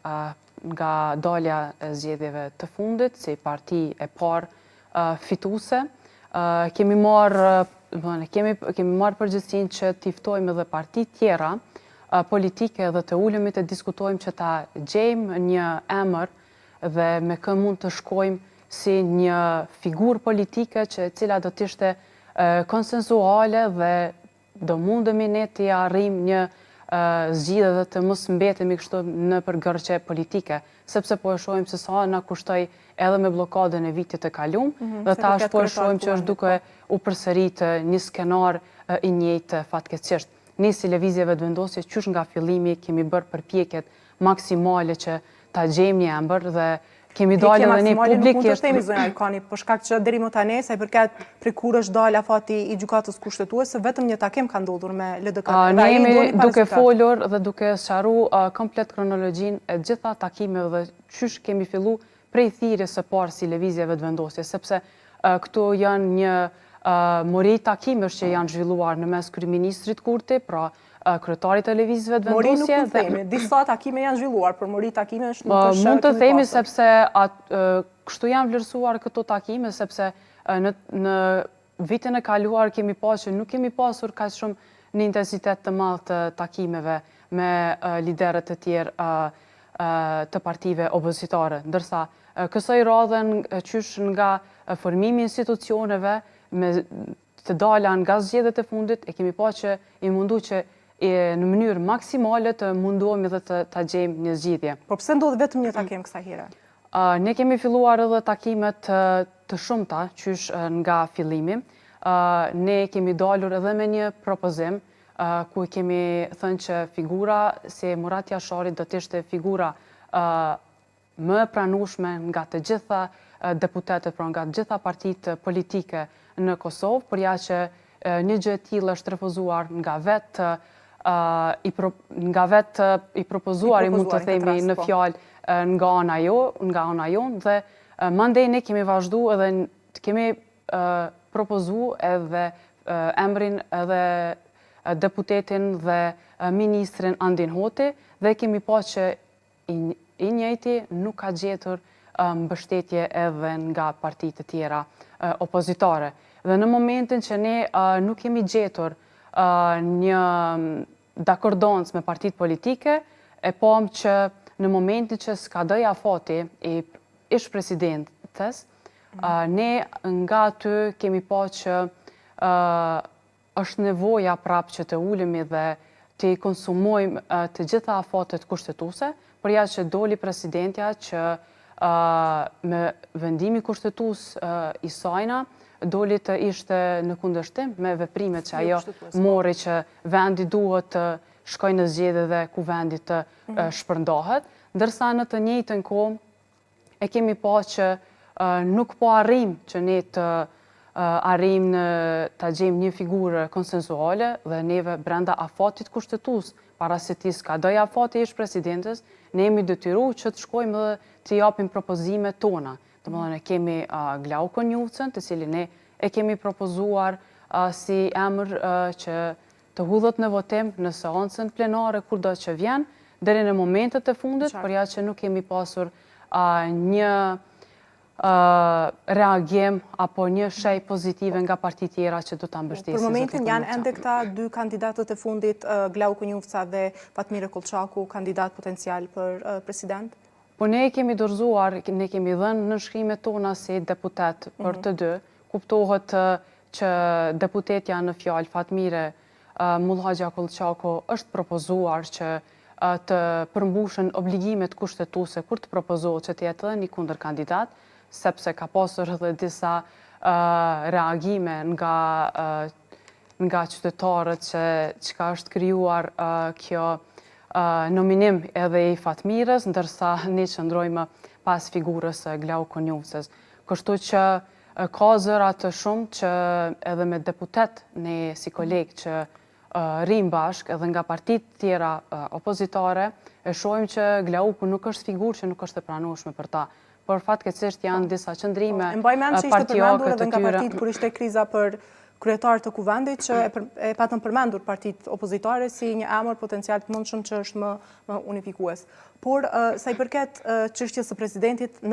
nga dalja e zgjedhjeve të fundit, si parti e parë fituese. Kemi marrë përgjegjësinë që t'i ftojmë edhe parti tjera politike dhe të ulemi të diskutojmë që ta gjejmë një emër dhe me kë mund të shkojmë si një figurë politike cila do t'ishte konsensuale dhe do mundemi ne t'i arrijmë një zgjidhje dhe të mos mbetemi kështu në përgërqe politike, sepse po e shohim se sa na kushtoi edhe me bllokadën e vitit të kaluar dhe tash po e shohim që është duke u përsëritë një skenar i njëjtë fatkeqësisht. Ne si lëvizje vetëvendosje qysh nga fillimi kemi bërë përpjekjet maksimale që ta gjejmë një ëmbël dhe kemi dalë edhe ne publikisht. Nuk mund të themi zonja Alkani, për shkak që deri më tani sa i përket prikurësh dalë afati i gjykatës kushtetuese, vetëm një takim ka ndodhur me LDK. Ne jemi duke folur dhe duke sqaruar komplet kronologjinë e gjitha takimeve dhe qysh kemi fillu prej thirrjes së parë si lëvizje vetëvendosje, sepse këtu janë një mori takimesh që janë zhvilluar në mes kryeministrit Kurti, pra kryetarit të lëvizjeve vetëvendosje. Mori nuk themi, disa takime janë zhvilluar, por mori takimesh nuk është. Mund të themi sepse kështu janë vlerësuar këto takime, sepse në vitin e kaluar kemi pasur që nuk kemi pasur kaq shumë në intensitet të madh të takimeve me liderët të tjerë të partive opozitare, ndërsa kësaj radhen qysh nga formimi i institucioneve me të dala nga zgjedhjet e fundit e kemi pasur që i mundu që në mënyrë maksimale të mundohemi dhe të gjejmë një zgjidhje. Por pse ndodh vetëm një takim kësaj here? Ne kemi filluar edhe takimet të shumta, qysh nga fillimi. Ne kemi dalur edhe me një propozim ku kemi thënë që figura si Murat Jashari do të ishte figura më pranueshme nga të gjitha deputetët, pra nga të gjitha partitë politike në Kosovë, por ja që një gjë e tillë është refuzuar nga vetë i propozuari, mund të themi në fjalë nga ana jonë dhe mandej ne kemi vazhdu edhe kemi propozu edhe emrin edhe deputetin dhe ministrin Andin Hoti dhe kemi pa që i njëjti nuk ka gjetur mbështetje edhe nga partitë të tjera opozitare. Dhe në momentin që ne nuk kemi gjetur një dakordonc me partitë politike, e pam që në momentin që skadoi afati i ish presidentes, ne nga aty kemi pa që është nevoja prapë që të ulemi dhe të konsumojmë të gjitha afatet kushtetuese, por ja që doli presidentja që me vendimi kushtetues i sajna, doli të ishte në kundërshtim me veprimet që ajo mori që vendi duhet të shkojë në zgjedhje dhe ku vendi të shpërndahet, ndërsa në të njëjtën kohë e kemi pa që nuk po arrim që ne të arrim të gjejmë një figurë konsensuale dhe neve brenda afatit kushtetues, para se ti skadoi afati ish presidentes, ne jemi detyruar që të shkojmë dhe të japim propozimet tona. Domethënë kemi Glaukon Njufcën, të cilin ne e kemi propozuar si emër që të hudhet në votim në seancën plenare kur do që vjen, deri në momentet e fundit, por ja që nuk kemi pasur një reagim apo një shej pozitive nga parti tjera që do ta mbështesin. Për momentin janë ende këta dy kandidatët e fundit, Glauko Njufca dhe Fatmire Kolçaku, kandidat potencial për president? Po ne kemi dorëzuar, ne kemi dhënë në shkrimet tona si deputet për të dy. Kuptohet që deputetja në fjalë Fatmire Mullhaxha Kolçaku është propozuar që të përmbushen obligimet kushtetuese kur të propozohet që të jetë edhe një kundërkandidat, sepse ka pasur edhe disa reagime nga qytetarët që çka është krijuar kjo nominim edhe i Fatmirës, ndërsa ne qëndrojmë pas figurës Glaukon Njufcës. Kështu që ka zëra të shumë që edhe me deputet ne si kolegë që rrim bashk edhe nga partitë tjera opozitare, e shohim që Glauku nuk është figurë që nuk është e pranueshme për ta. Por fatkeqësisht janë disa qëndrime partiake të tyre. Mbaj mend që ishte përmendur edhe nga partitë kur ishte kriza për kryetar të kuvendit që e patën përmendur partitë opozitare si një emër potencial të mundshëm që është më unifikues. Por sa i përket çështjes së presidentit,